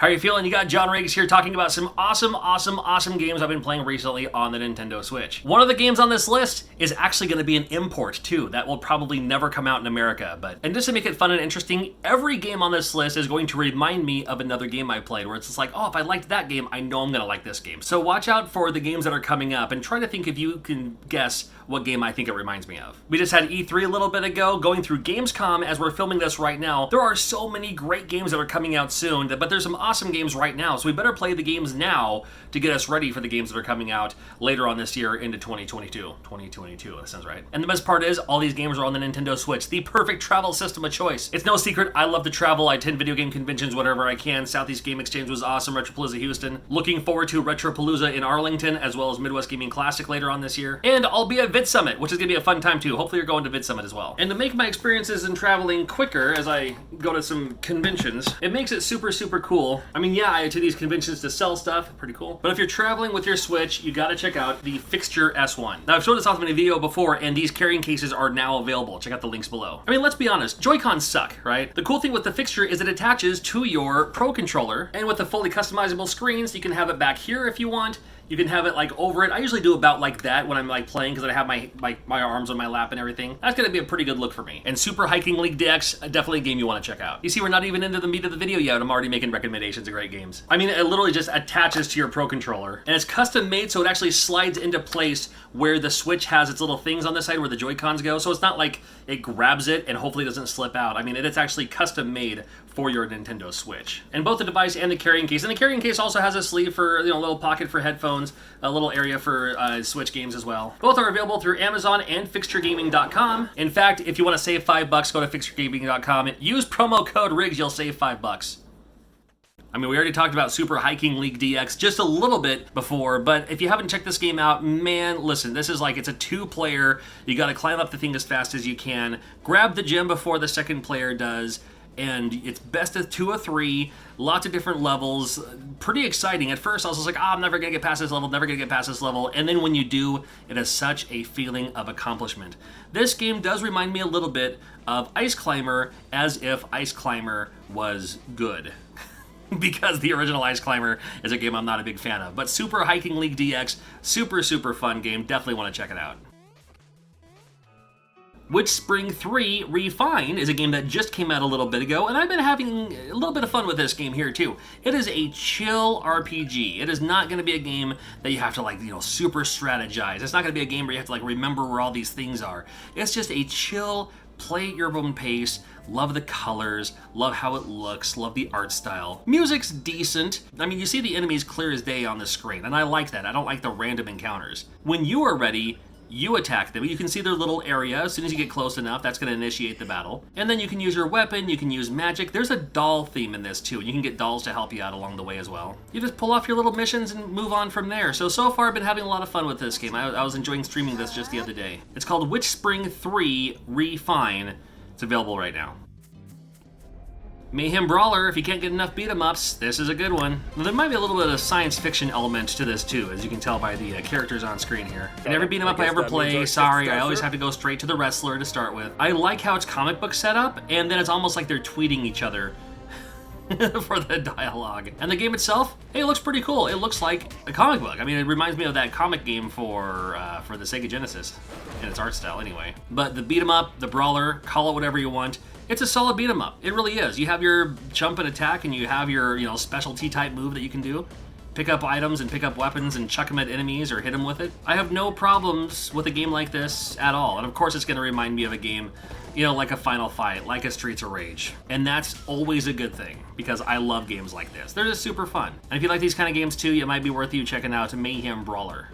How are you feeling? You got John Riggs here talking about some awesome games I've been playing recently on the Nintendo Switch. One of the games on this list is actually going to be an import too. That will probably never come out in America. And just to make it fun and interesting, every game on this list is going to remind me of another game I played where it's just like, oh, if I liked that game, I know I'm going to like this game. So watch out for the games that are coming up and try to think if you can guess what game I think it reminds me of. We just had E3 a little bit ago, going through Gamescom as we're filming this right now. There are so many great games that are coming out soon, but there's some awesome games right now, so we better play the games now to get us ready for the games that are coming out later on this year into 2022. 2022, that sounds right. And the best part is, all these games are on the Nintendo Switch, the perfect travel system of choice. It's no secret, I love to travel. I attend video game conventions whenever I can. Southeast Game Exchange was awesome, Retropalooza Houston. Looking forward to Retropalooza in Arlington, as well as Midwest Gaming Classic later on this year. And I'll be at VidSummit, which is going to be a fun time too. Hopefully you're going to VidSummit as well. And to make my experiences in traveling quicker as I go to some conventions, it makes it super cool. I mean, yeah, I attend these conventions to sell stuff, pretty cool. But if you're traveling with your Switch, you gotta check out the Fixture S1. Now, I've shown this off in a video before, and these carrying cases are now available. Check out the links below. I mean, let's be honest, Joy-Cons suck, right? The cool thing with the Fixture is it attaches to your Pro Controller, and with the fully customizable screens, you can have it back here if you want. You can have it like over it. I usually do about like that when I'm like playing because I have my arms on my lap and everything. That's going to be a pretty good look for me. And Super Hiking League DX, definitely a game you want to check out. You see, we're not even into the meat of the video yet. I'm already making recommendations of great games. I mean, it literally just attaches to your Pro Controller. And it's custom made, so it actually slides into place where the Switch has its little things on the side where the Joy-Cons go. So it's not like it grabs it and hopefully doesn't slip out. I mean, it's actually custom made for your Nintendo Switch. And both the device and the carrying case. And the carrying case also has a sleeve for, a little pocket for headphones, a little area for Switch games as well. Both are available through Amazon and FixtureGaming.com. In fact, if you want to save $5, go to FixtureGaming.com. Use promo code RIGGS, you'll save $5. I mean, we already talked about Super Hiking League DX just a little bit before, but if you haven't checked this game out, man, listen, this is like, it's a two-player. You gotta climb up the thing as fast as you can, grab the gem before the second player does, and it's best of 2 or 3, lots of different levels, pretty exciting. At first, I was just like, I'm never gonna get past this level, and then when you do, it has such a feeling of accomplishment. This game does remind me a little bit of Ice Climber, as if Ice Climber was good. Because the original Ice Climber is a game I'm not a big fan of. But Super Hiking League DX, super fun game, definitely want to check it out. Witch Spring 3 Refine is a game that just came out a little bit ago, and I've been having a little bit of fun with this game here too. It is a chill RPG. It is not going to be a game that you have to super strategize. It's not going to be a game where you have to remember where all these things are. It's just a chill, play at your own pace, love the colors, love how it looks, love the art style. Music's decent. I mean, you see the enemies clear as day on the screen, and I like that. I don't like the random encounters. When you are ready, you attack them. You can see their little area. As soon as you get close enough, that's going to initiate the battle. And then you can use your weapon, you can use magic. There's a doll theme in this too, and you can get dolls to help you out along the way as well. You just pull off your little missions and move on from there. So far I've been having a lot of fun with this game. I was enjoying streaming this just the other day. It's called Witch Spring 3 Refine. It's available right now. Mayhem Brawler, if you can't get enough beat-em-ups, this is a good one. Now, there might be a little bit of science fiction element to this too, as you can tell by the characters on screen here. And every beat-em-up I ever play, sorry, I always have to go straight to the wrestler to start with. I like how it's comic book set up, and then it's almost like they're tweeting each other for the dialogue. And the game itself, hey, it looks pretty cool. It looks like a comic book. I mean, it reminds me of that comic game for the Sega Genesis, in its art style anyway. But the beat-em-up, the brawler, call it whatever you want, it's a solid beat 'em up. It really is. You have your jump and attack, and you have your specialty type move that you can do. Pick up items and pick up weapons and chuck them at enemies or hit them with it. I have no problems with a game like this at all. And of course, it's going to remind me of a game, like a Final Fight, like a Streets of Rage. And that's always a good thing because I love games like this. They're just super fun. And if you like these kind of games too, it might be worth you checking out Mayhem Brawler.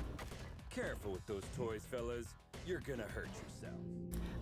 Careful with those toys, fellas. You're gonna hurt yourself.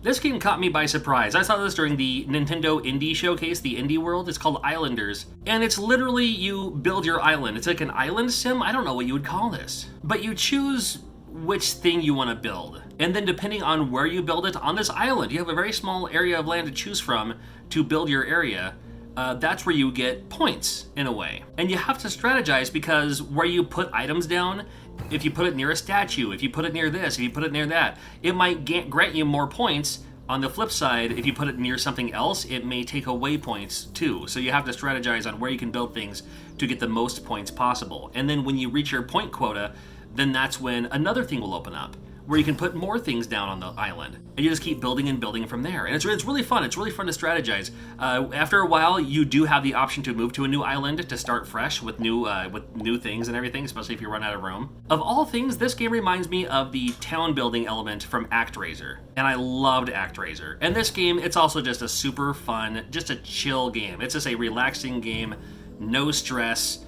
This game caught me by surprise. I saw this during the Nintendo Indie Showcase, the Indie World. It's called Islanders. And it's literally you build your island. It's like an island sim. I don't know what you would call this. But you choose which thing you want to build. And then depending on where you build it on this island, you have a very small area of land to choose from to build your area. That's where you get points, in a way. And you have to strategize because where you put items down, if you put it near a statue, if you put it near this, if you put it near that, it might grant you more points On the flip side, if you put it near something else, it may take away points too. So you have to strategize on where you can build things to get the most points possible. And then when you reach your point quota, then that's when another thing will open up, where you can put more things down on the island. And you just keep building and building from there. And it's really fun. It's really fun to strategize. After a while, you do have the option to move to a new island to start fresh with new things and everything, especially if you run out of room. Of all things, this game reminds me of the town building element from ActRaiser. And I loved ActRaiser. And this game, it's also just a super fun, just a chill game. It's just a relaxing game, no stress.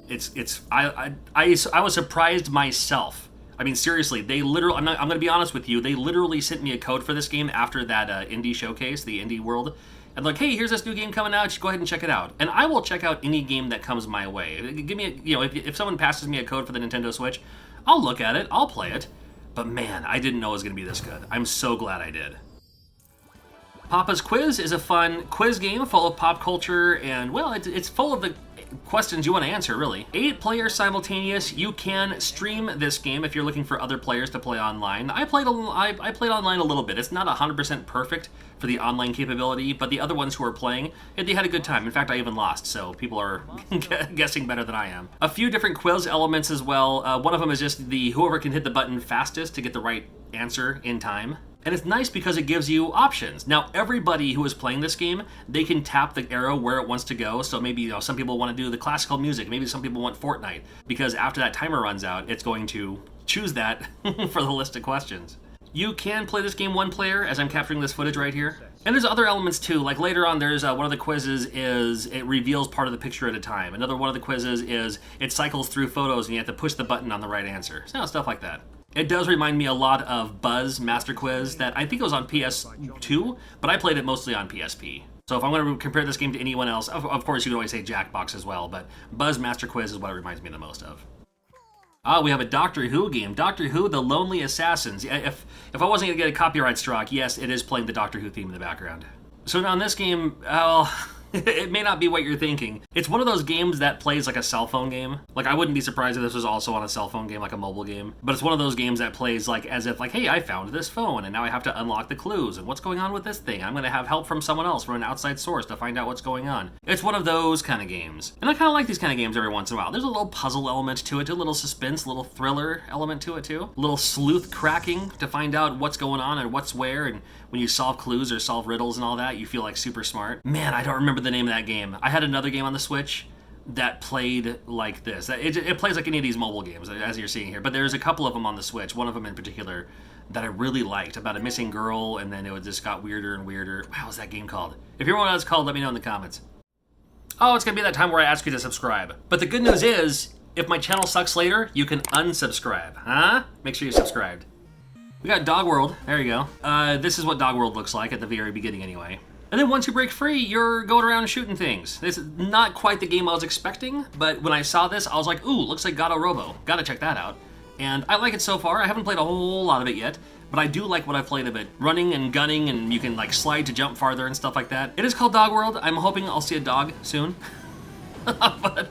I was surprised myself. I mean, seriously, they literally, I'm going to be honest with you, they literally sent me a code for this game after that indie showcase, the Indie World, and like, hey, here's this new game coming out, just go ahead and check it out. And I will check out any game that comes my way. Give me, if someone passes me a code for the Nintendo Switch, I'll look at it, I'll play it. But man, I didn't know it was going to be this good. I'm so glad I did. Papa's Quiz is a fun quiz game full of pop culture, and, well, it's full of the questions you want to answer, really. 8 players simultaneous. You can stream this game if you're looking for other players to play online. I played online a little bit. It's not 100% perfect for the online capability, but the other ones who are playing, they had a good time. In fact, I even lost, so people are guessing better than I am. A few different quiz elements as well. One of them is just the whoever can hit the button fastest to get the right answer in time. And it's nice because it gives you options. Now, everybody who is playing this game, they can tap the arrow where it wants to go. So maybe some people want to do the classical music. Maybe some people want Fortnite. Because after that timer runs out, it's going to choose that for the list of questions. You can play this game one player, as I'm capturing this footage right here. And there's other elements too. Like later on, there's one of the quizzes is it reveals part of the picture at a time. Another one of the quizzes is it cycles through photos and you have to push the button on the right answer. So stuff like that. It does remind me a lot of Buzz Master Quiz that I think it was on PS2, but I played it mostly on PSP. So if I'm going to compare this game to anyone else, of course you could always say Jackbox as well, but Buzz Master Quiz is what it reminds me the most of. We have a Doctor Who game. Doctor Who, The Lonely Assassins. If I wasn't going to get a copyright strike, yes, it is playing the Doctor Who theme in the background. So now in this game, it may not be what you're thinking. It's one of those games that plays like a cell phone game. Like, I wouldn't be surprised if this was also on a cell phone game, like a mobile game. But it's one of those games that plays like as if like, hey, I found this phone and now I have to unlock the clues. And what's going on with this thing? I'm going to have help from someone else, from an outside source to find out what's going on. It's one of those kind of games. And I kind of like these kind of games every once in a while. There's a little puzzle element to it, a little suspense, a little thriller element to it too. A little sleuth cracking to find out what's going on and what's where. And when you solve clues or solve riddles and all that, you feel like super smart. Man, I don't remember the name of that game. I had another game on the Switch that played like this. It plays like any of these mobile games, as you're seeing here, but there's a couple of them on the Switch, one of them in particular that I really liked, about a missing girl, and then it just got weirder and weirder. What was that game called? If you remember what it's called, let me know in the comments. Oh, it's gonna be that time where I ask you to subscribe. But the good news is, if my channel sucks later, you can unsubscribe, huh? Make sure you're subscribed. We got Dog World, there you go. This is what Dog World looks like at the very beginning anyway. And then once you break free, you're going around shooting things. This is not quite the game I was expecting, but when I saw this, I was like, ooh, looks like Gato Robo. Gotta check that out. And I like it so far. I haven't played a whole lot of it yet, but I do like what I've played of it. Running and gunning, and you can like slide to jump farther and stuff like that. It is called Dog World. I'm hoping I'll see a dog soon. But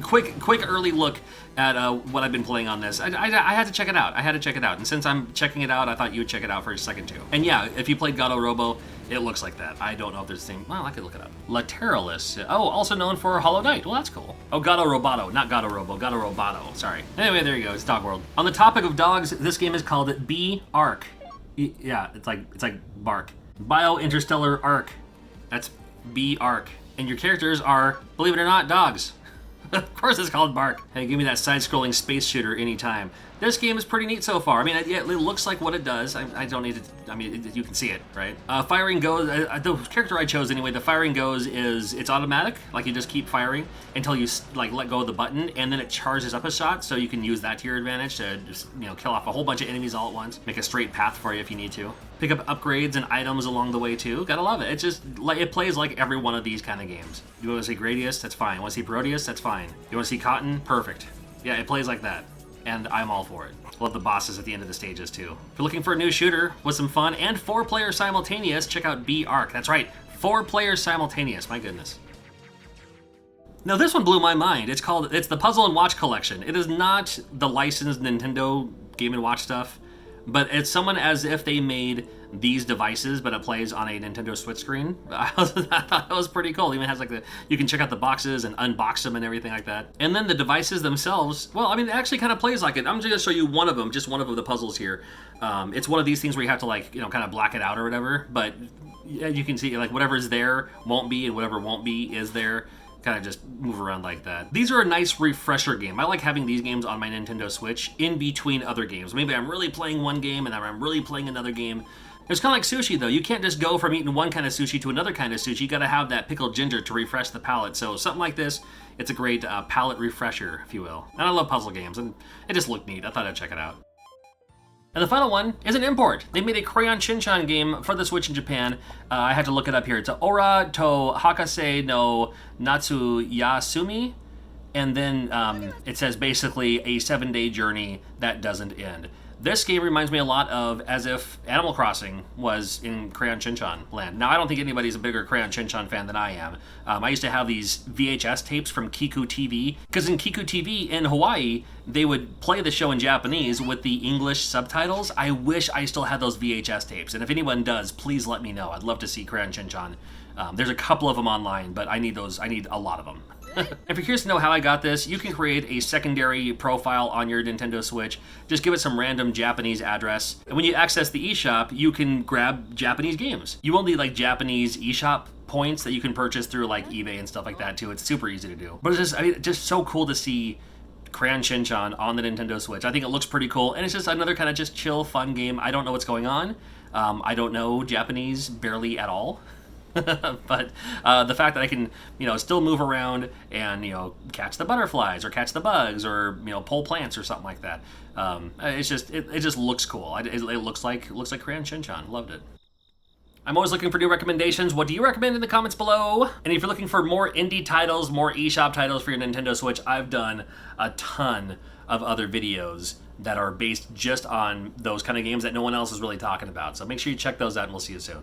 quick early look at what I've been playing on this. I had to check it out. And since I'm checking it out, I thought you would check it out for a second too. And yeah, if you played Gato Robo, it looks like that. I don't know if there's a thing. Well, I could look it up. Lateralus. Oh, also known for Hollow Knight. Well, that's cool. Oh, Gato Roboto, not Gato Robo. Gato Roboto. Sorry. Anyway, there you go. It's Dog World. On the topic of dogs, this game is called B-Arc. Yeah, it's like bark. Bio-Interstellar Arc. That's B-Arc. And your characters are, believe it or not, dogs. Of course it's called Bark. Hey, give me that side-scrolling space shooter anytime. This game is pretty neat so far. I mean, it looks like what it does. I don't need to, I mean, you can see it, right? Firing goes, the character I chose anyway, the firing goes is, it's automatic. Like you just keep firing until you like let go of the button, and then it charges up a shot, so you can use that to your advantage to just, kill off a whole bunch of enemies all at once. Make a straight path for you if you need to. Pick up upgrades and items along the way too. Gotta love it. It's just, it plays like every one of these kind of games. You want to see Gradius? That's fine. You want to see Parodius? That's fine. You want to see Cotton? Perfect. Yeah, it plays like that. And I'm all for it. Love the bosses at the end of the stages too. If you're looking for a new shooter with some fun and 4 players simultaneous, check out B-Arc. That's right, 4 players simultaneous, my goodness. Now this one blew my mind. It's the Puzzle and Watch Collection. It is not the licensed Nintendo Game & Watch stuff. but it's someone as if they made these devices, but it plays on a Nintendo Switch screen. I thought that was pretty cool. It even has like you can check out the boxes and unbox them and everything like that. And then the devices themselves, well, I mean, it actually kind of plays like it. I'm just gonna show you one of them, just one of the puzzles here. It's one of these things where you have to like, kind of black it out or whatever, but yeah, you can see like whatever's there won't be and whatever won't be is there. Kind of just move around like that. These are a nice refresher game. I like having these games on my Nintendo Switch in between other games. Maybe I'm really playing one game and then I'm really playing another game. It's kind of like sushi though. You can't just go from eating one kind of sushi to another kind of sushi. You gotta have that pickled ginger to refresh the palate. So something like this, it's a great palate refresher, if you will. And I love puzzle games and it just looked neat. I thought I'd check it out. And the final one is an import. They made a Crayon Shin-chan game for the Switch in Japan. I had to look it up here. It's Ora to Hakase no Natsuyasumi. And then it says basically a 7-day journey that doesn't end. This game reminds me a lot of as if Animal Crossing was in Crayon Shin-chan land. Now, I don't think anybody's a bigger Crayon Shin-chan fan than I am. I used to have these VHS tapes from Kiku TV, because in Kiku TV in Hawaii, they would play the show in Japanese with the English subtitles. I wish I still had those VHS tapes, and if anyone does, please let me know. I'd love to see Crayon Shin-chan. There's a couple of them online, but I need those. I need a lot of them. If you're curious to know how I got this, you can create a secondary profile on your Nintendo Switch. Just give it some random Japanese address. And when you access the eShop, you can grab Japanese games. You will need like Japanese eShop points that you can purchase through like eBay and stuff like that too. It's super easy to do. But it's just, just so cool to see Crayon Shin-chan on the Nintendo Switch. I think it looks pretty cool. And it's just another kind of just chill, fun game. I don't know what's going on. I don't know Japanese barely at all. But the fact that I can, still move around and, catch the butterflies or catch the bugs or, pull plants or something like that. It's just, it just looks cool. It looks like Crayon Shin-chan. Loved it. I'm always looking for new recommendations. What do you recommend in the comments below? And if you're looking for more indie titles, more eShop titles for your Nintendo Switch, I've done a ton of other videos that are based just on those kind of games that no one else is really talking about. So make sure you check those out and we'll see you soon.